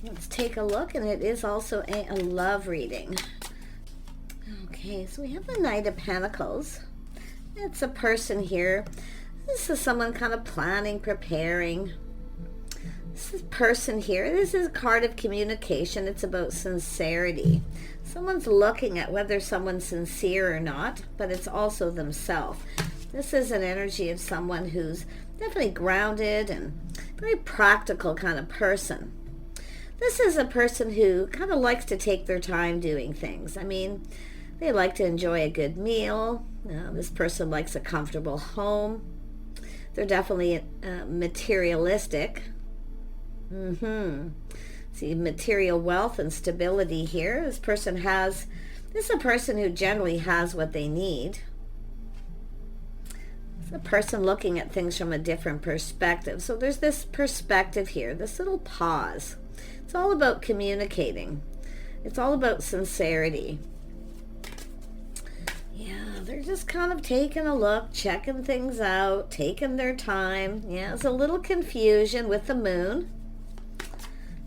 Let's take a look, and it is also a love reading. Okay, so we have the Knight of Pentacles. It's a person here. This is someone kind of planning, preparing. This is person here. This is a card of communication. It's about sincerity. Someone's looking at whether someone's sincere or not, but it's also themselves. This is an energy of someone who's definitely grounded and very practical kind of person. This is a person who kind of likes to take their time doing things. I mean, they like to enjoy a good meal. This person likes a comfortable home. They're definitely materialistic. See, material wealth and stability here. This is a person who generally has what they need. It's a person looking at things from a different perspective. So there's this perspective here, this little pause. It's all about communicating. It's all about sincerity. Yeah, they're just kind of taking a look, checking things out, taking their time. Yeah, it's a little confusion with the moon.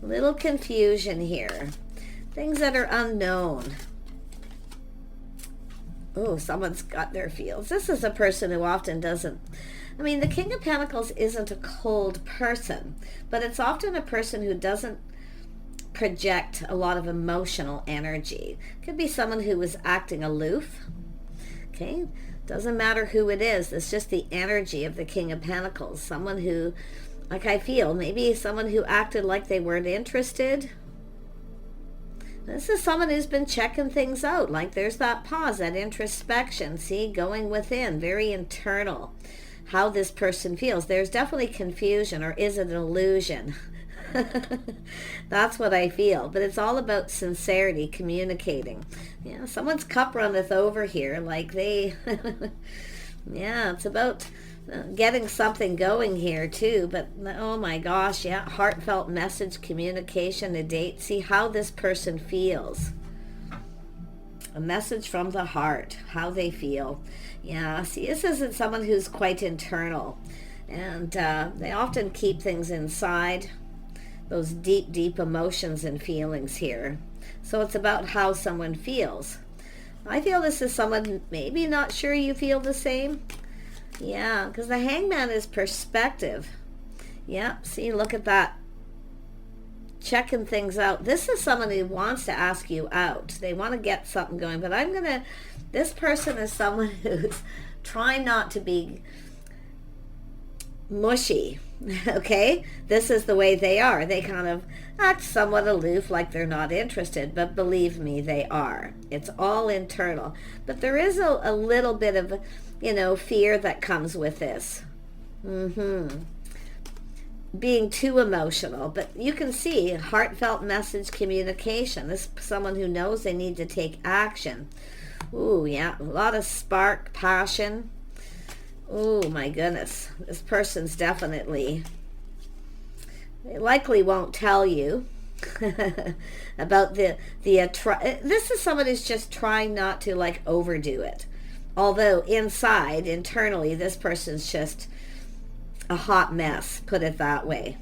Little confusion here. Things that are unknown. Oh, someone's got their feels. This is a person who often doesn't... I mean, the King of Pentacles isn't a cold person, but it's often a person who doesn't project a lot of emotional energy. Could be someone who is acting aloof. Okay, doesn't matter who it is. It's just the energy of the King of Pentacles. Someone who, like I feel, maybe someone who acted like they weren't interested. This is someone who's been checking things out. Like there's that pause, that introspection. See, going within, very internal. How this person feels. There's definitely confusion, or is it an illusion? That's what I feel. But it's all about sincerity, communicating. Yeah, someone's cup runneth over here. Like they... yeah, it's about getting something going here too. But oh my gosh, yeah, heartfelt message, communication, a date. See how this person feels. A message from the heart, how they feel. Yeah, see, this isn't someone who's quite internal. And they often keep things inside. Those deep, deep emotions and feelings here. So it's about how someone feels. I feel this is someone maybe not sure you feel the same. Yeah, because the Hangman is perspective. Yeah, see, look at that. Checking things out. This is someone who wants to ask you out. They want to get something going. But this person is someone who's trying not to be mushy. Okay, this is the way they are. They kind of act somewhat aloof, like they're not interested, but believe me, they are. It's all internal. But there is a little bit of, fear that comes with this. Being too emotional. But you can see heartfelt message, communication. This is someone who knows they need to take action. Ooh, yeah, a lot of spark, passion. Oh my goodness, this person's definitely, they likely won't tell you about this is someone who's just trying not to like overdo it. Although internally, this person's just a hot mess, put it that way.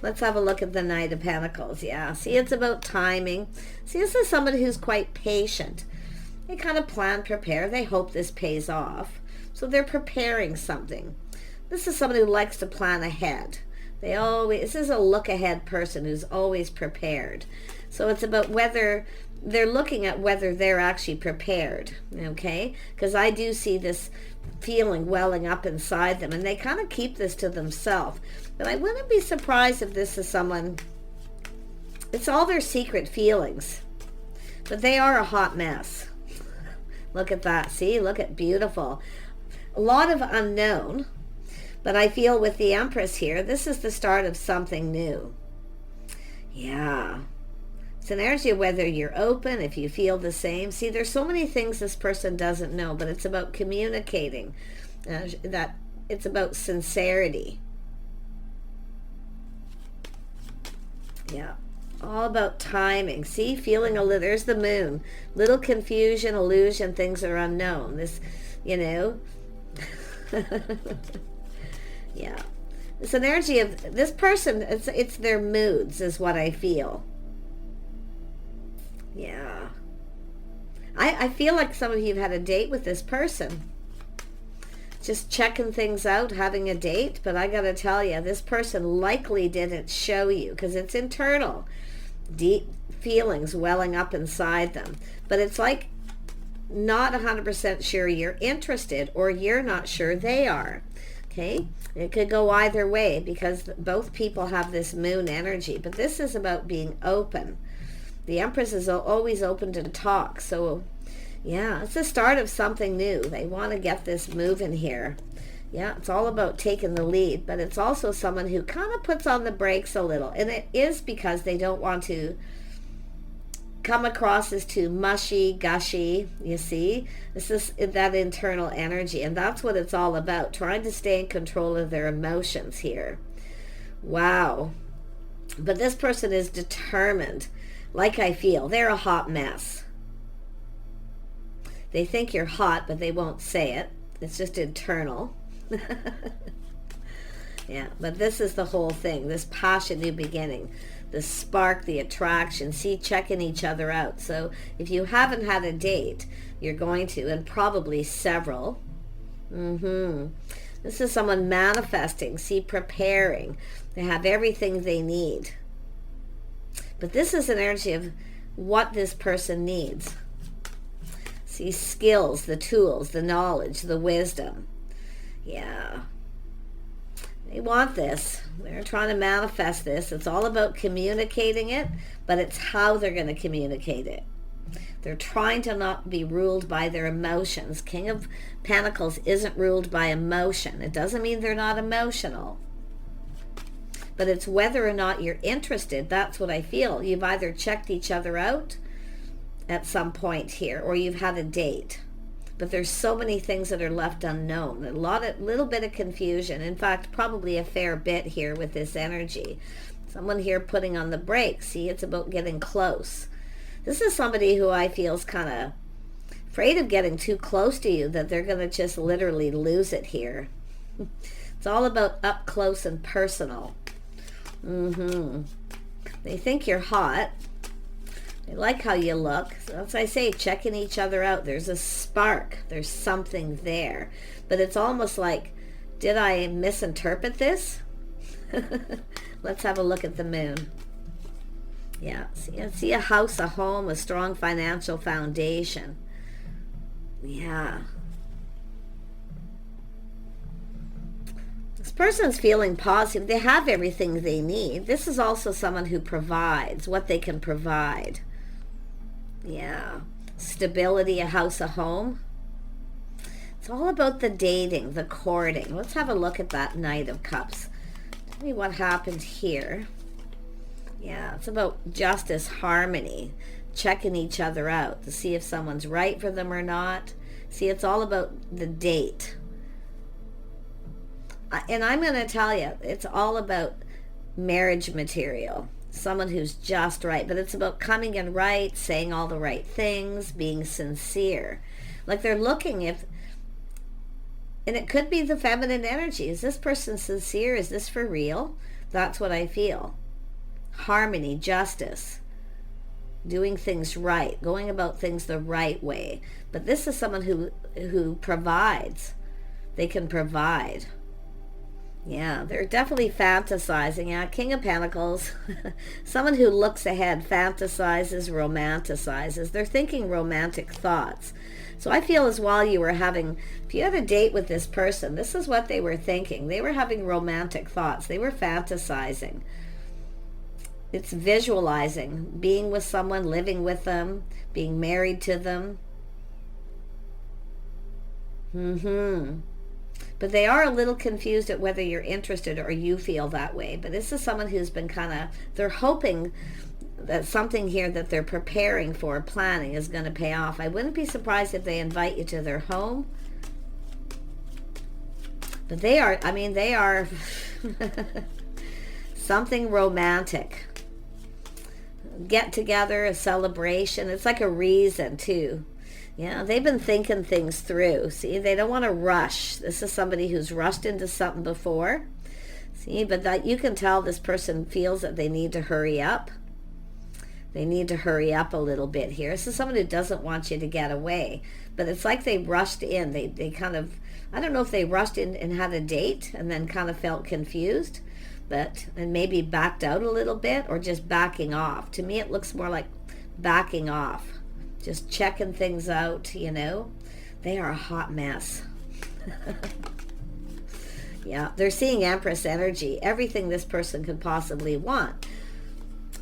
Let's have a look at the Knight of Pentacles. Yeah, see, it's about timing. See, this is somebody who's quite patient. They kind of plan, prepare. They hope this pays off. So they're preparing something. This is somebody who likes to plan ahead. This is a look ahead person who's always prepared. So it's about whether they're looking at whether they're actually prepared. Okay? Because I do see this feeling welling up inside them, and they kind of keep this to themselves. But I wouldn't be surprised if this is someone, it's all their secret feelings. But they are a hot mess. Look at that. See, look at beautiful. A lot of unknown, but I feel with the Empress here, this is the start of something new. Yeah. It's an energy of whether you're open, if you feel the same. See, there's so many things this person doesn't know, but it's about communicating. That it's about sincerity. Yeah. All about timing. See, feeling there's the moon. Little confusion, illusion, things are unknown. This, Yeah. It's an energy of this person. It's their moods is what I feel. Yeah. I feel like some of you have had a date with this person. Just checking things out, having a date. But I got to tell you, this person likely didn't show you because it's internal. Deep feelings welling up inside them. But it's like not 100% sure you're interested, or you're not sure they are. Okay? It could go either way because both people have this moon energy. But this is about being open. The Empress is always open to talk. So, yeah, it's the start of something new. They want to get this moving here. Yeah, it's all about taking the lead. But it's also someone who kind of puts on the brakes a little. And it is because they don't want to come across as too mushy, gushy, you see? This is that internal energy. And that's what it's all about. Trying to stay in control of their emotions here. Wow. But this person is determined. Like I feel, they're a hot mess. They think you're hot, but they won't say it. It's just internal. Yeah, but this is the whole thing. This passion, new beginning. The spark, the attraction. See, checking each other out. So if you haven't had a date, you're going to, and probably several. This is someone manifesting. See, preparing. They have everything they need. But this is an energy of what this person needs. See, skills, the tools, the knowledge, the wisdom. Yeah. They want this. They're trying to manifest this. It's all about communicating it, but it's how they're going to communicate it. They're trying to not be ruled by their emotions. King of Pentacles isn't ruled by emotion. It doesn't mean they're not emotional. But it's whether or not you're interested. That's what I feel. You've either checked each other out at some point here, or you've had a date. But there's so many things that are left unknown. Little bit of confusion. In fact, probably a fair bit here with this energy. Someone here putting on the brakes. See, it's about getting close. This is somebody who I feel is kind of afraid of getting too close to you, that they're going to just literally lose it here. It's all about up close and personal. They think you're hot. They like how you look. So as I say, checking each other out. There's a spark. There's something there. But it's almost like, did I misinterpret this? Let's have a look at the moon. Yeah, see a house, a home, a strong financial foundation. Yeah. This person's feeling positive. They have everything they need. This is also someone who provides what they can provide. Yeah. Stability, a house, a home. It's all about the dating, the courting. Let's have a look at that Knight of Cups. Tell me what happened here. Yeah, it's about justice, harmony, checking each other out to see if someone's right for them or not. See, it's all about the date. And I'm going to tell you, it's all about marriage material. Someone who's just right. But it's about coming in right, saying all the right things, being sincere. Like they're looking if... And it could be the feminine energy. Is this person sincere? Is this for real? That's what I feel. Harmony, justice. Doing things right. Going about things the right way. But this is someone who provides. They can provide. Yeah, they're definitely fantasizing. Yeah, King of Pentacles. Someone who looks ahead, fantasizes, romanticizes. They're thinking romantic thoughts. So I feel as while you were having, if you had a date with this person, this is what they were thinking. They were having romantic thoughts. They were fantasizing. It's visualizing, being with someone, living with them, being married to them. But they are a little confused at whether you're interested or you feel that way. But this is someone who's been kind of, they're hoping that something here that they're preparing for, planning, is going to pay off. I wouldn't be surprised if they invite you to their home. But they are, I mean, they are something romantic. Get together, a celebration. It's like a reason, too. Yeah, they've been thinking things through. See, they don't want to rush. This is somebody who's rushed into something before. See, but that you can tell this person feels that they need to hurry up. They need to hurry up a little bit here. This is someone who doesn't want you to get away. But it's like they rushed in. They kind of, I don't know if they rushed in and had a date and then kind of felt confused, and maybe backed out a little bit, or just backing off. To me, it looks more like backing off. Just checking things out, you know. They are a hot mess. Yeah, they're seeing Empress energy. Everything this person could possibly want.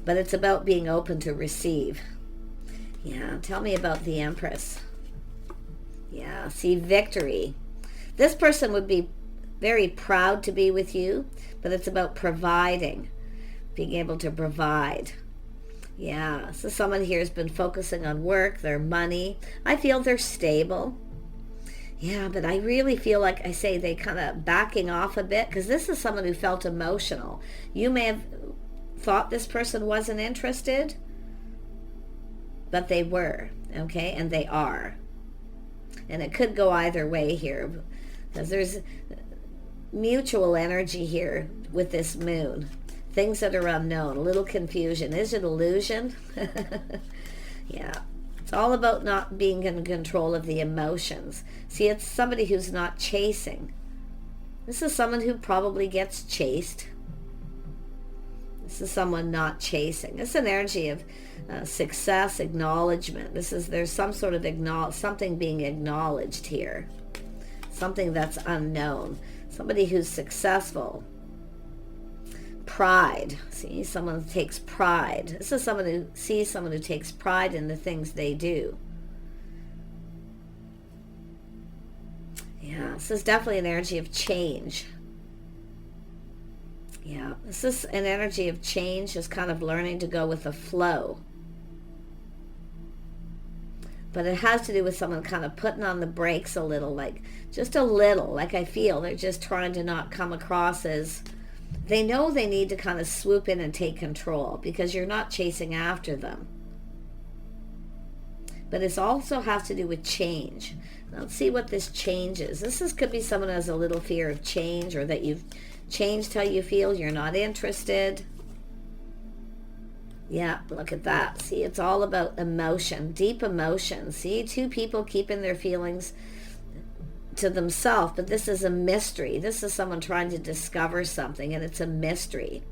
But it's about being open to receive. Yeah, tell me about the Empress. Yeah, see, victory. This person would be very proud to be with you, but it's about providing, being able to provide. Yeah, so someone here has been focusing on work, their money. I feel they're stable. Yeah, but I really feel like I say they kind of backing off a bit, because this is someone who felt emotional. You may have thought this person wasn't interested, but they were, okay, and they are. And it could go either way here, because there's mutual energy here with this moon. Things that are unknown, a little confusion. Is it illusion? Yeah. It's all about not being in control of the emotions. See, it's somebody who's not chasing. This is someone who probably gets chased. This is someone not chasing. It's an energy of success, acknowledgement. There's some sort of something being acknowledged here. Something that's unknown. Somebody who's successful. Pride. See, someone who takes pride. This is someone who sees someone who takes pride in the things they do. Yeah, this is definitely an energy of change. Yeah, this is an energy of change, just kind of learning to go with the flow. But it has to do with someone kind of putting on the brakes a little, like just a little, like I feel they're just trying to not come across as, they know they need to kind of swoop in and take control because you're not chasing after them. But it also has to do with change. Now, let's see what this change is. Could be someone who has a little fear of change, or that you've changed how you feel, you're not interested. Yeah, look at that. See, it's all about emotion, deep emotion. See, two people keeping their feelings to themselves, but this is a mystery. This is someone trying to discover something, and it's a mystery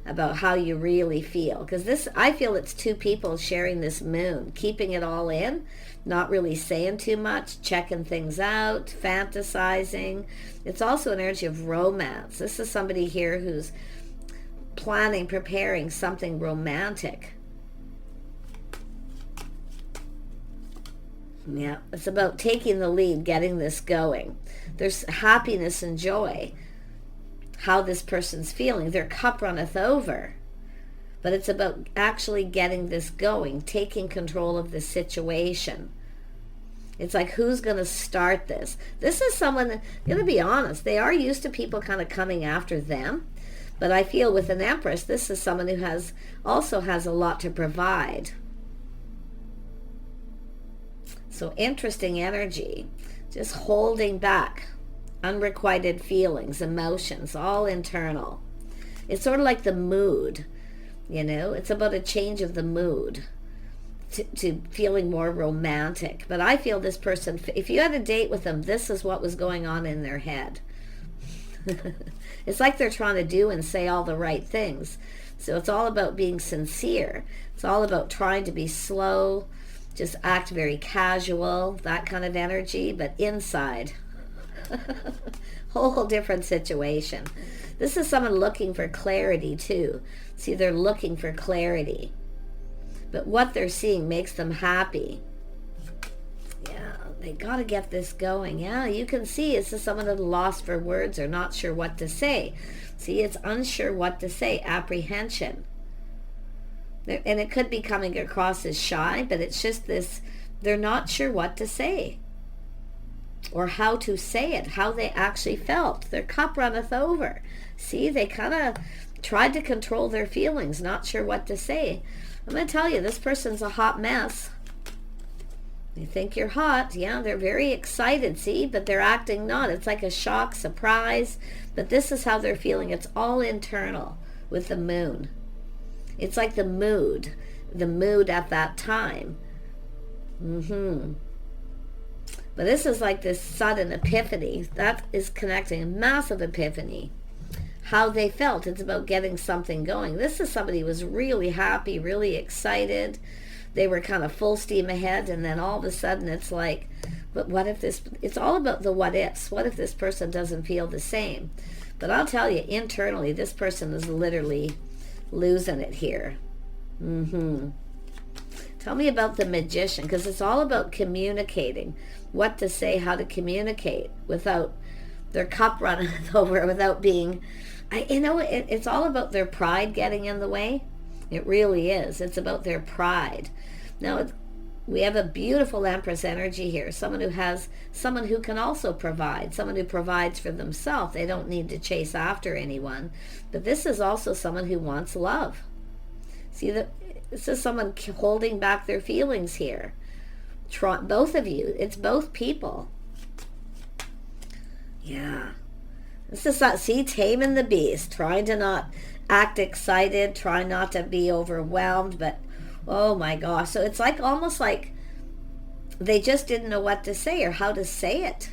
about how you really feel. Because I feel it's two people sharing this moon, keeping it all in, not really saying too much, checking things out, fantasizing. It's also an energy of romance. This is somebody here who's planning, preparing something romantic. Yeah, it's about taking the lead, getting this going. There's happiness and joy, how this person's feeling. Their cup runneth over. But it's about actually getting this going, taking control of the situation. It's like, who's going to start this? This is someone, I'm going to be honest, they are used to people kind of coming after them. But I feel with an Empress, this is someone who also has a lot to provide. So interesting energy, just holding back unrequited feelings, emotions, all internal. It's sort of like the mood, you know, it's about a change of the mood to feeling more romantic. But I feel this person, if you had a date with them, this is what was going on in their head. It's like they're trying to do and say all the right things. So it's all about being sincere. It's all about trying to be slow, just act very casual, that kind of energy, but inside. Whole different situation. This is someone looking for clarity too. See, they're looking for clarity. But what they're seeing makes them happy. Yeah, they got to get this going. Yeah, you can see it's just someone at a loss for words or not sure what to say. See, it's unsure what to say, apprehension. And it could be coming across as shy, but it's just this, they're not sure what to say or how to say it, how they actually felt. Their cup runneth over. See, they kind of tried to control their feelings, not sure what to say. I'm going to tell you, this person's a hot mess. You think you're hot. Yeah, they're very excited, see? But they're acting not. It's like a shock, surprise. But this is how they're feeling. It's all internal with the moon. It's like the mood at that time. But this is like this sudden epiphany. That is connecting, a massive epiphany. How they felt. It's about getting something going. This is somebody who was really happy, really excited. They were kind of full steam ahead, and then all of a sudden it's like, but what if this, it's all about the what ifs. What if this person doesn't feel the same? But I'll tell you, internally, this person is literally losing it here. Tell me about the Magician, because it's all about communicating. What to say, how to communicate without their cup running over, without being, it's all about their pride getting in the way. It really is. It's about their pride. Now, we have a beautiful Empress energy here. Someone who can also provide. Someone who provides for themselves. They don't need to chase after anyone. But this is also someone who wants love. See, this is someone holding back their feelings here. Both of you. It's both people. Yeah. This is, see, taming the beast. Trying to not act excited. Trying not to be overwhelmed. But, oh my gosh. So it's like almost like they just didn't know what to say or how to say it.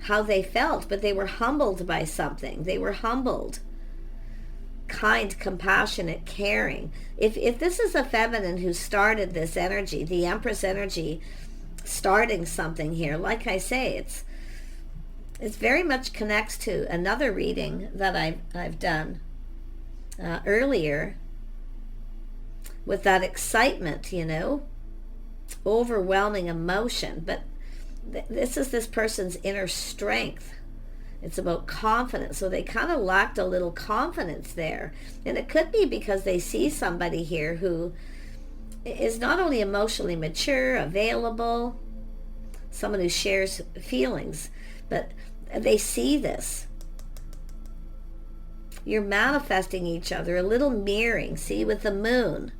How they felt. But they were humbled by something. They were humbled. Kind, compassionate, caring. If this is a feminine who started this energy, the Empress energy, starting something here, like I say, it's very much connects to another reading that I've done earlier with that excitement, overwhelming emotion. But this is this person's inner strength. It's about confidence. So they kind of lacked a little confidence there. And it could be because they see somebody here who is not only emotionally mature, available, someone who shares feelings, but they see this. You're manifesting each other, a little mirroring. See, with the moon,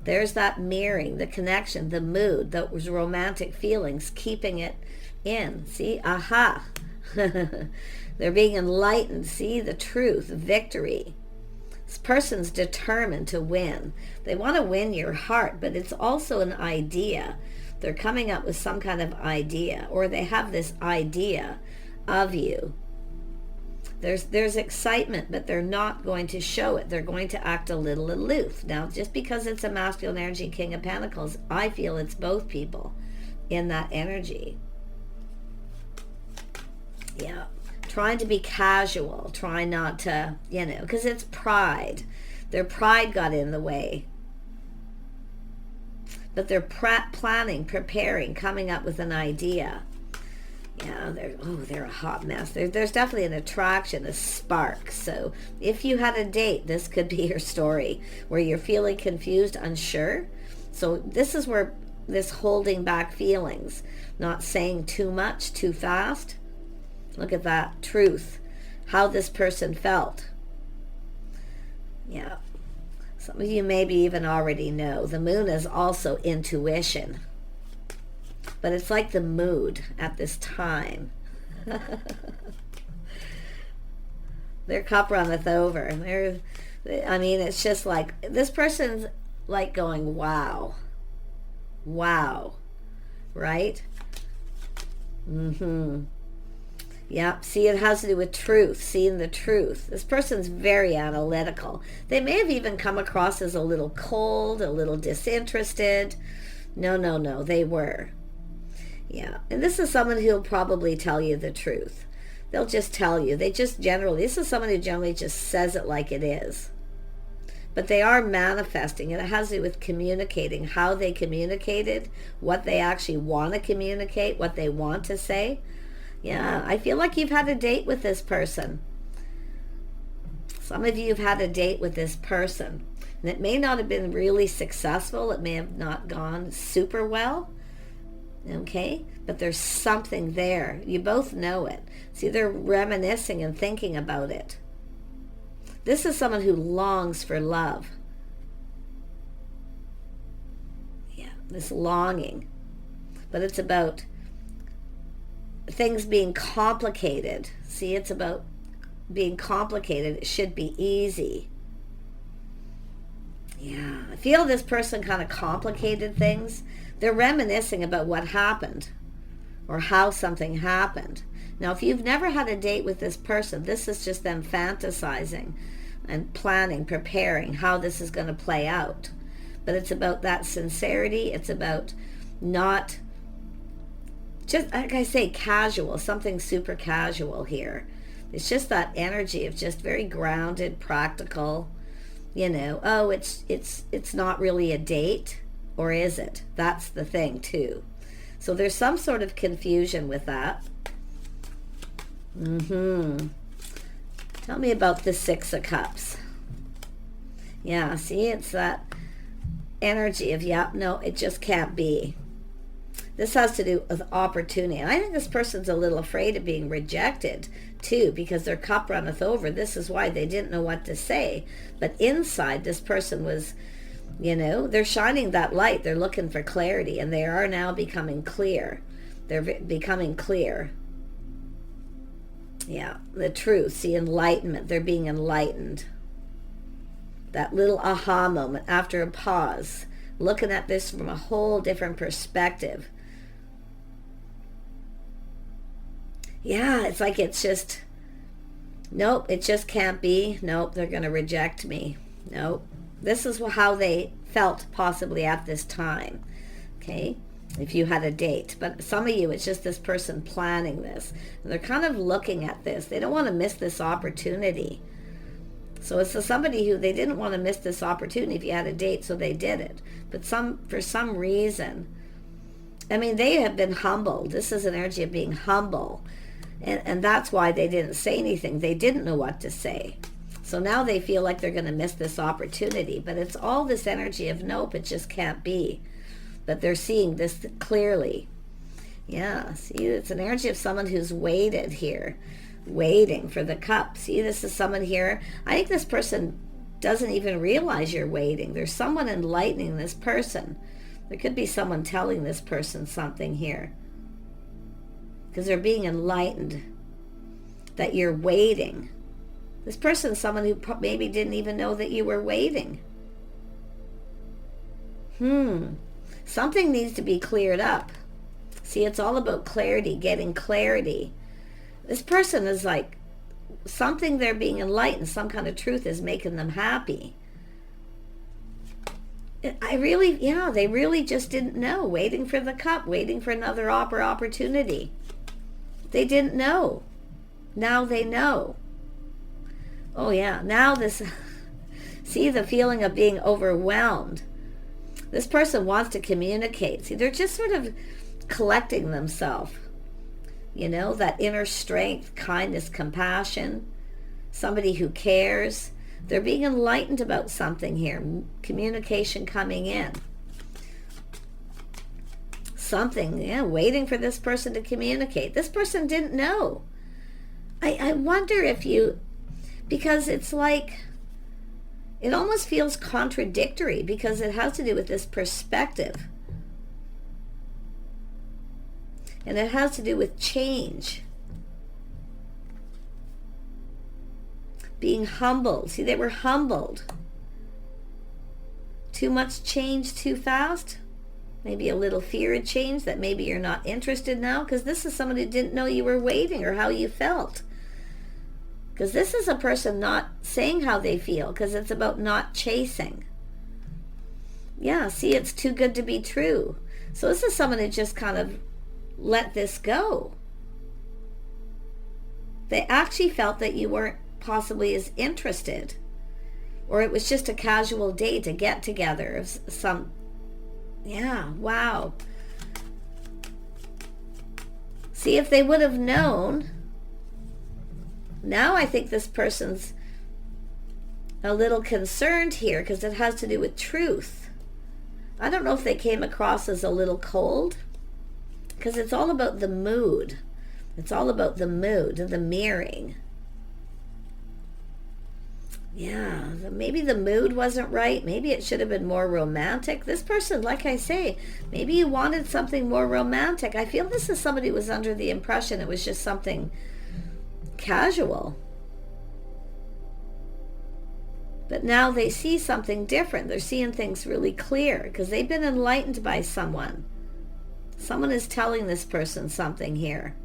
there's that mirroring, the connection, the mood, those romantic feelings, keeping it in. See, aha. They're being enlightened. See, the truth, victory. This person's determined to win. They want to win your heart, but it's also an idea. They're coming up with some kind of idea, or they have this idea of you. There's excitement, but they're not going to show it. They're going to act a little aloof. Now, just because it's a masculine energy, King of Pentacles, I feel it's both people in that energy. Yeah. Trying to be casual, trying not to, because it's pride. Their pride got in the way. But they're planning, preparing, coming up with an idea. Yeah, they're a hot mess. There's definitely an attraction, a spark. So if you had a date, this could be your story, where you're feeling confused, unsure. So this is where this holding back feelings, not saying too much, too fast. Look at that truth, how this person felt. Yeah. Some of you maybe even already know. The moon is also intuition. But it's like the mood at this time. Their cup runneth over. It's just like, this person's like going, wow. Wow. Right? Yep, see, it has to do with truth, seeing the truth. This person's very analytical. They may have even come across as a little cold, a little disinterested. No, they were. Yeah, and this is someone who'll probably tell you the truth. They'll just tell you. This is someone who generally just says it like it is. But they are manifesting, and it has to do with communicating, how they communicated, what they actually want to communicate, what they want to say. Yeah, I feel like you've had a date with this person. Some of you have had a date with this person. And it may not have been really successful. It may have not gone super well. Okay? But there's something there. You both know it. See, they're reminiscing and thinking about it. This is someone who longs for love. Yeah, this longing. but it's about things being complicated. See, it's about being complicated. It should be easy. Yeah, I feel this person kind of complicated things. They're reminiscing about what happened or how something happened. Now, if you've never had a date with this person, this is just them fantasizing and planning, preparing how this is going to play out. But it's about that sincerity. It's about not just, like I say, casual, something super casual here. It's just that energy of just very grounded, practical, you know, oh, it's not really a date, or is it? That's the thing too. So there's some sort of confusion with that. Tell me about the Six of Cups. Yeah, see, it's that energy of, yeah, no, it just can't be. This has to do with opportunity. And I think this person's a little afraid of being rejected too, because their cup runneth over. This is why they didn't know what to say. But inside, this person was, you know, they're shining that light. They're looking for clarity, and they are now becoming clear. They're becoming clear. Yeah, the truth, the enlightenment. They're being enlightened. That little aha moment after a pause, looking at this from a whole different perspective. Yeah, it's like it's just, nope, it just can't be. Nope, they're going to reject me. Nope. This is how they felt possibly at this time. Okay, if you had a date. But some of you, it's just this person planning this. And they're kind of looking at this. They don't want to miss this opportunity. So it's somebody who, they didn't want to miss this opportunity if you had a date, so they did it. But for some reason, I mean, they have been humbled. This is an energy of being humble. And that's why they didn't say anything. They didn't know what to say. So now they feel like they're going to miss this opportunity. But it's all this energy of, nope, it just can't be. But they're seeing this clearly. Yeah, see, it's an energy of someone who's waited here. Waiting for the cup. See, this is someone here. I think this person doesn't even realize you're waiting. There's someone enlightening this person. There could be someone telling this person something here, because they're being enlightened that you're waiting. This person is someone who maybe didn't even know that you were waiting. Something needs to be cleared up. See, it's all about clarity, getting clarity. This person is like, something they're being enlightened, some kind of truth is making them happy. They really just didn't know. Waiting for the cup, waiting for another opportunity. They didn't know. Now they know. Oh yeah, now this, see the feeling of being overwhelmed. This person wants to communicate. See, they're just sort of collecting themselves. You know, that inner strength, kindness, compassion, somebody who cares. They're being enlightened about something here. Communication coming in. Something, yeah, waiting for this person to communicate. This person didn't know. I wonder if you, because it's like, it almost feels contradictory because it has to do with this perspective. And it has to do with change. Being humbled. See, they were humbled. Too much change too fast? Maybe a little fear of change, that maybe you're not interested now, because this is someone who didn't know you were waiting or how you felt. Because this is a person not saying how they feel, because it's about not chasing. Yeah, see, it's too good to be true. So this is someone who just kind of let this go. They actually felt that you weren't possibly as interested, or it was just a casual date, a get together of some. Yeah, wow. See, if they would have known, now I think this person's a little concerned here because it has to do with truth. I don't know if they came across as a little cold, because it's all about the mood. It's all about the mood and the mirroring. Yeah, maybe the mood wasn't right. Maybe it should have been more romantic. This person, like I say, maybe you wanted something more romantic. I feel this is somebody who was under the impression it was just something casual. But now they see something different. They're seeing things really clear because they've been enlightened by someone. Someone is telling this person something here.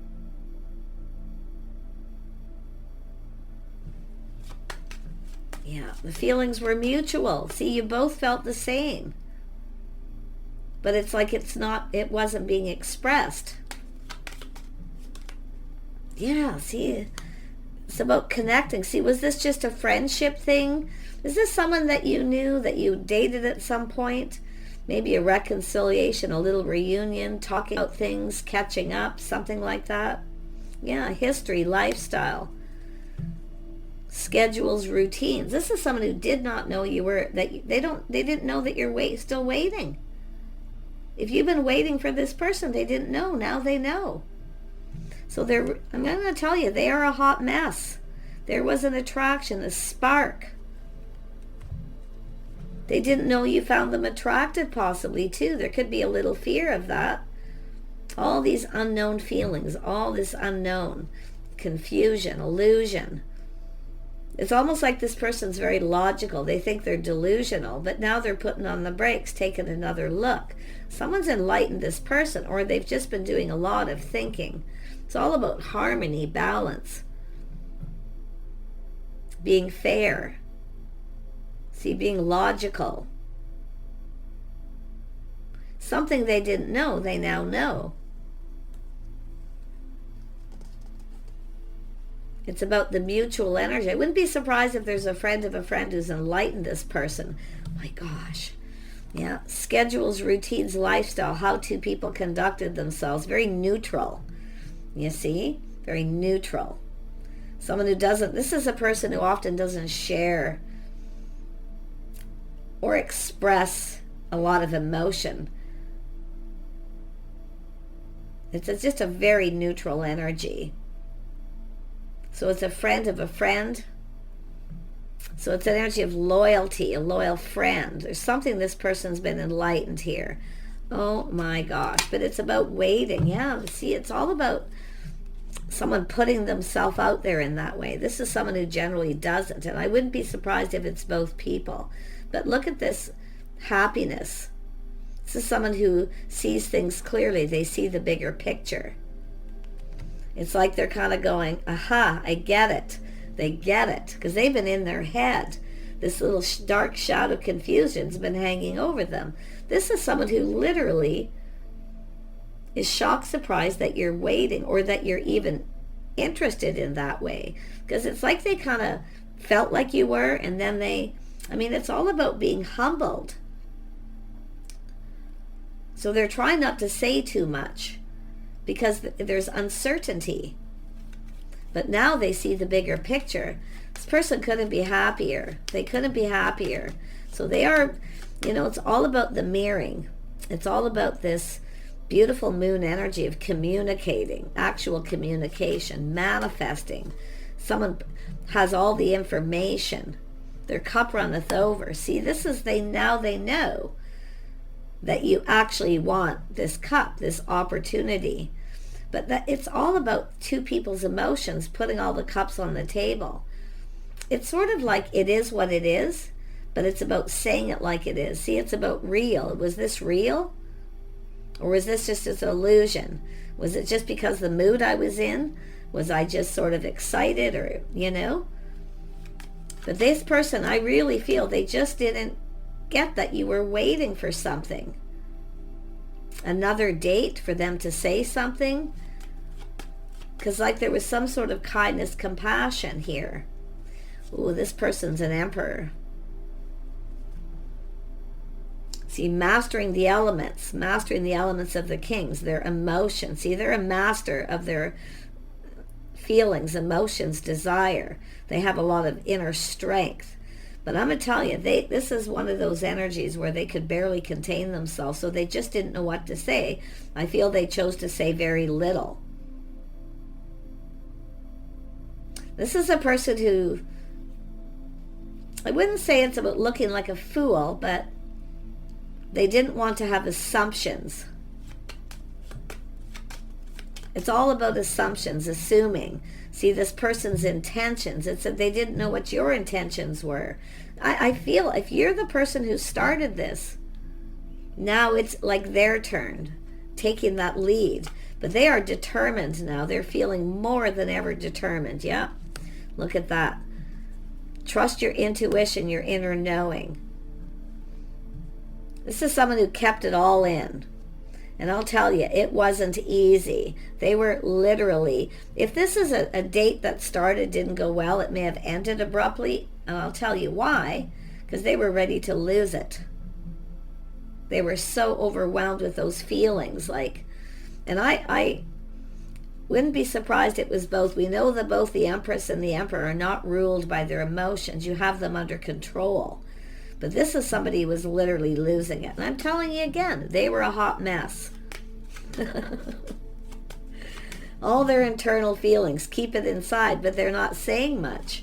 Yeah, the feelings were mutual. See, you both felt the same. But it's like it wasn't being expressed. Yeah, see, it's about connecting. See, was this just a friendship thing? Is this someone that you knew, that you dated at some point? Maybe a reconciliation, a little reunion, talking about things, catching up, something like that. Yeah, history, lifestyle, schedules, routines. This is someone who did not know you were, they didn't know that you're still waiting. If you've been waiting for this person, they didn't know. Now they know. So I'm going to tell you, they are a hot mess. There was an attraction, a spark. They didn't know you found them attractive, possibly, too. There could be a little fear of that. All these unknown feelings, all this unknown, confusion, illusion. It's almost like this person's very logical. They think they're delusional, but now they're putting on the brakes, taking another look. Someone's enlightened this person, or they've just been doing a lot of thinking. It's all about harmony, balance, being fair. See, being logical. Something they didn't know, they now know. It's about the mutual energy. I wouldn't be surprised if there's a friend of a friend who's enlightened this person. My gosh. Yeah. Schedules, routines, lifestyle, how two people conducted themselves. Very neutral. You see? Very neutral. Someone who doesn't, this is a person who often doesn't share or express a lot of emotion. It's just a very neutral energy. So it's a friend of a friend. So it's an energy of loyalty, a loyal friend. There's something this person's been enlightened here. Oh my gosh. But it's about waiting. Yeah, see, it's all about someone putting themselves out there in that way. This is someone who generally doesn't. And I wouldn't be surprised if it's both people. But look at this happiness. This is someone who sees things clearly. They see the bigger picture. It's like they're kind of going, aha, I get it. They get it. Because they've been in their head. This little dark shadow confusion's been hanging over them. This is someone who literally is shocked, surprised that you're waiting or that you're even interested in that way. Because it's like they kind of felt like you were, and then it's all about being humbled. So they're trying not to say too much because there's uncertainty. But now they see the bigger picture. This person couldn't be happier. They couldn't be happier. So they are, it's all about the mirroring. It's all about this beautiful moon energy of communicating, actual communication, manifesting. Someone has all the information. Their cup runneth over. See, this is now they know that you actually want this cup, this opportunity. But that it's all about two people's emotions, putting all the cups on the table. It's sort of like it is what it is, but it's about saying it like it is. See, it's about real. Was this real? Or was this just an illusion? Was it just because the mood I was in? Was I just sort of excited or, But this person, I really feel they just didn't get that you were waiting for something. Another date for them to say something. Because like there was some sort of kindness, compassion here. Ooh, this person's an emperor. See, mastering the elements of the kings, their emotions. See, they're a master of their feelings, emotions, desire. They have a lot of inner strength. But I'm going to tell you, this is one of those energies where they could barely contain themselves, so they just didn't know what to say. I feel they chose to say very little. This is a person who I wouldn't say it's about looking like a fool, but they didn't want to have assumptions. It's all about assumptions, assuming. See, this person's intentions. It's that they didn't know what your intentions were. I feel if you're the person who started this, now it's like their turn, taking that lead. But they are determined now. They're feeling more than ever determined. Yeah, look at that. Trust your intuition, your inner knowing. This is someone who kept it all in. And I'll tell you, it wasn't easy. They were literally, if this is a date that started, didn't go well, it may have ended abruptly. And I'll tell you why. Because they were ready to lose it. They were so overwhelmed with those feelings. And I wouldn't be surprised it was both. We know that both the Empress and the Emperor are not ruled by their emotions. You have them under control. But this is somebody who was literally losing it. And I'm telling you again, they were a hot mess. All their internal feelings, keep it inside, but they're not saying much.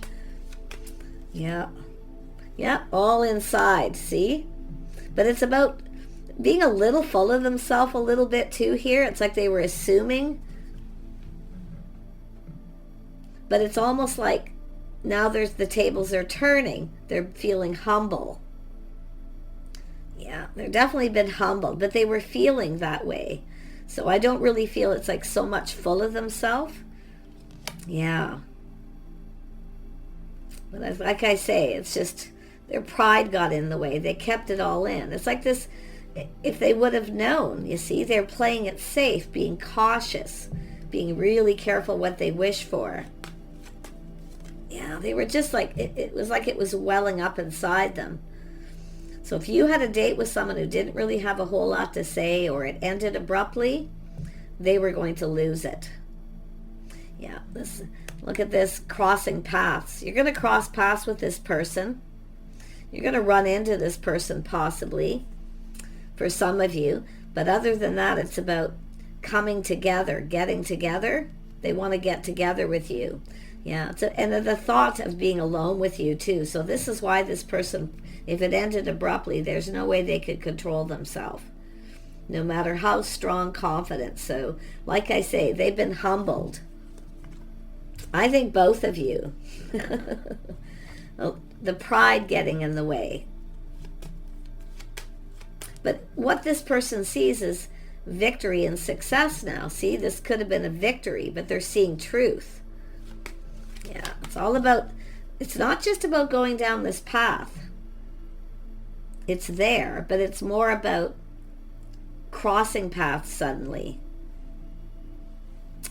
Yeah. Yeah, all inside, see? But it's about being a little full of themselves a little bit too here. It's like they were assuming. But it's almost like now the tables are turning. They're feeling humble. Yeah, they've definitely been humbled, but they were feeling that way. So I don't really feel it's like so much full of themselves. Yeah. But like I say, it's just their pride got in the way. They kept it all in. It's like this, if they would have known, you see, they're playing it safe, being cautious, being really careful what they wish for. Yeah, they were just like, it was like it was welling up inside them. So if you had a date with someone who didn't really have a whole lot to say, or it ended abruptly, they were going to lose it. Yeah, look at this, crossing paths. You're going to cross paths with this person. You're going to run into this person possibly, for some of you. But other than that, it's about coming together, getting together. They want to get together with you. Yeah, and the thought of being alone with you too. So this is why this person, if it ended abruptly, there's no way they could control themselves, no matter how strong confidence. So like I say, they've been humbled. I think both of you. The pride getting in the way. But what this person sees is victory and success now. See, this could have been a victory, but they're seeing truth. Yeah, it's all about, it's not just about going down this path. It's there, but it's more about crossing paths suddenly.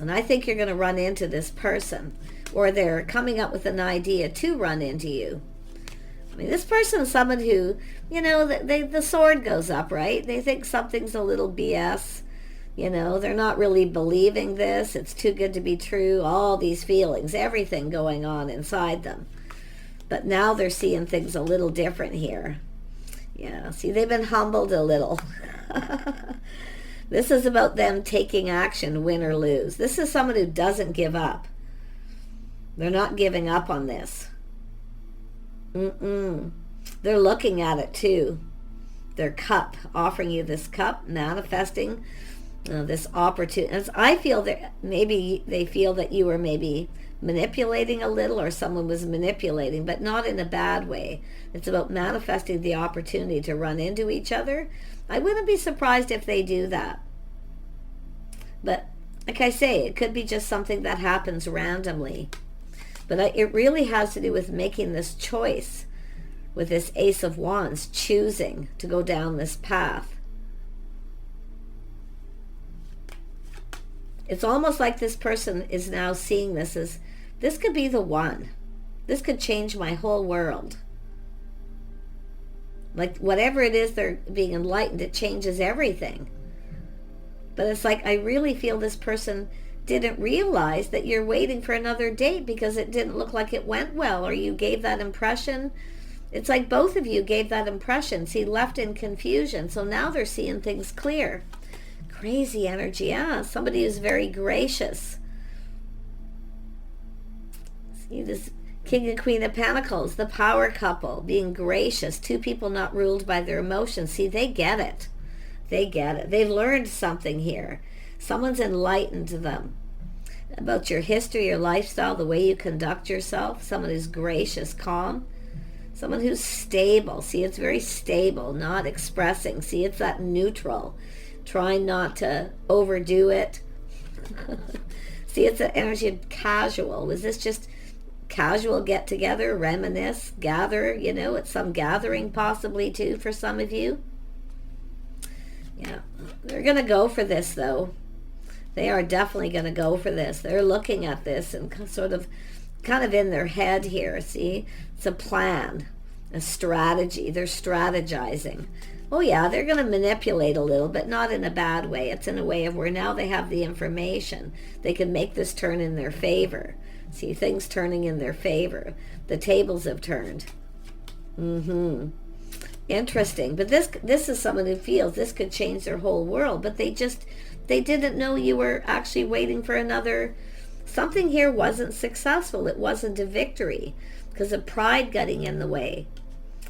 And I think you're going to run into this person, or they're coming up with an idea to run into you. I mean, this person is someone who, you know, the sword goes up, right? They think something's a little BS. You know, they're not really believing this. It's too good to be true. All these feelings, everything going on inside them. But now they're seeing things a little different here. Yeah, see, they've been humbled a little. This is about them taking action, win or lose. This is someone who doesn't give up. They're not giving up on this. They're looking at it too. Their cup, offering you this cup, manifesting this opportunity. I feel that maybe they feel that you were maybe manipulating a little, or someone was manipulating, but not in a bad way. It's about manifesting the opportunity to run into each other. I wouldn't be surprised if they do that. But like I say, it could be just something that happens randomly. But it really has to do with making this choice with this Ace of Wands, choosing to go down this path. It's almost like this person is now seeing this as, this could be the one. This could change my whole world. Like whatever it is they're being enlightened, it changes everything. But it's like, I really feel this person didn't realize that you're waiting for another date because it didn't look like it went well, or you gave that impression. It's like both of you gave that impression. See, left in confusion. So now they're seeing things clear. Crazy energy. Yeah, somebody who's very gracious. See, this King and Queen of Pentacles, the power couple, being gracious, two people not ruled by their emotions. See, they get it. They get it. They've learned something here. Someone's enlightened them about your history, your lifestyle, the way you conduct yourself. Someone who's gracious, calm. Someone who's stable. See, it's very stable, not expressing. See, it's that neutral. Trying not to overdo it. See, it's an energy of casual. Was this just casual get together, reminisce, gather, at some gathering possibly too for some of you? Yeah, they're going to go for this though. They are definitely going to go for this. They're looking at this and kind of in their head here, see? It's a plan, a strategy. They're strategizing. Oh yeah, they're going to manipulate a little, but not in a bad way. It's in a way of where now they have the information. They can make this turn in their favor. See, things turning in their favor. The tables have turned. Interesting. But this is someone who feels this could change their whole world, but they didn't know you were actually waiting for another. Something here wasn't successful. It wasn't a victory because of pride getting in the way.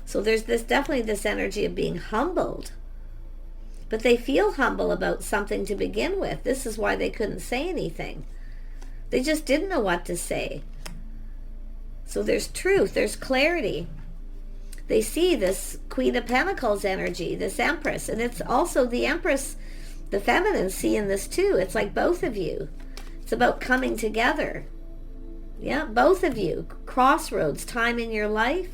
So there's definitely this energy of being humbled. But they feel humble about something to begin with. This is why they couldn't say anything. They just didn't know what to say. So there's truth, there's clarity. They see this Queen of Pentacles energy, this Empress, and it's also the Empress, the feminine, seeing this too. It's like both of you. It's about coming together. Yeah, both of you. Crossroads, time in your life.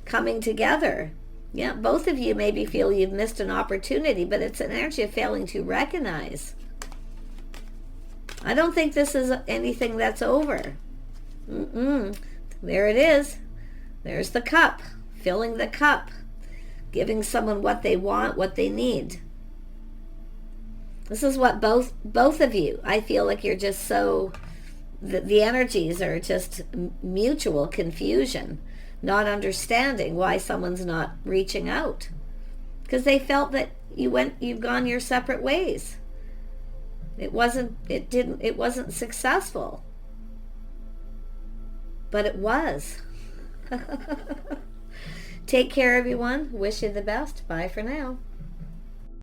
Coming together. Yeah, both of you maybe feel you've missed an opportunity, but it's an energy of failing to recognize. I don't think this is anything that's over. There it is. There's the cup. Filling the cup. Giving someone what they want, what they need. This is what both of you, I feel like you're just so, the energies are just mutual confusion. Not understanding why someone's not reaching out. Because they felt that you've gone your separate ways. It wasn't successful. But it was. Take care, everyone. Wish you the best. Bye for now.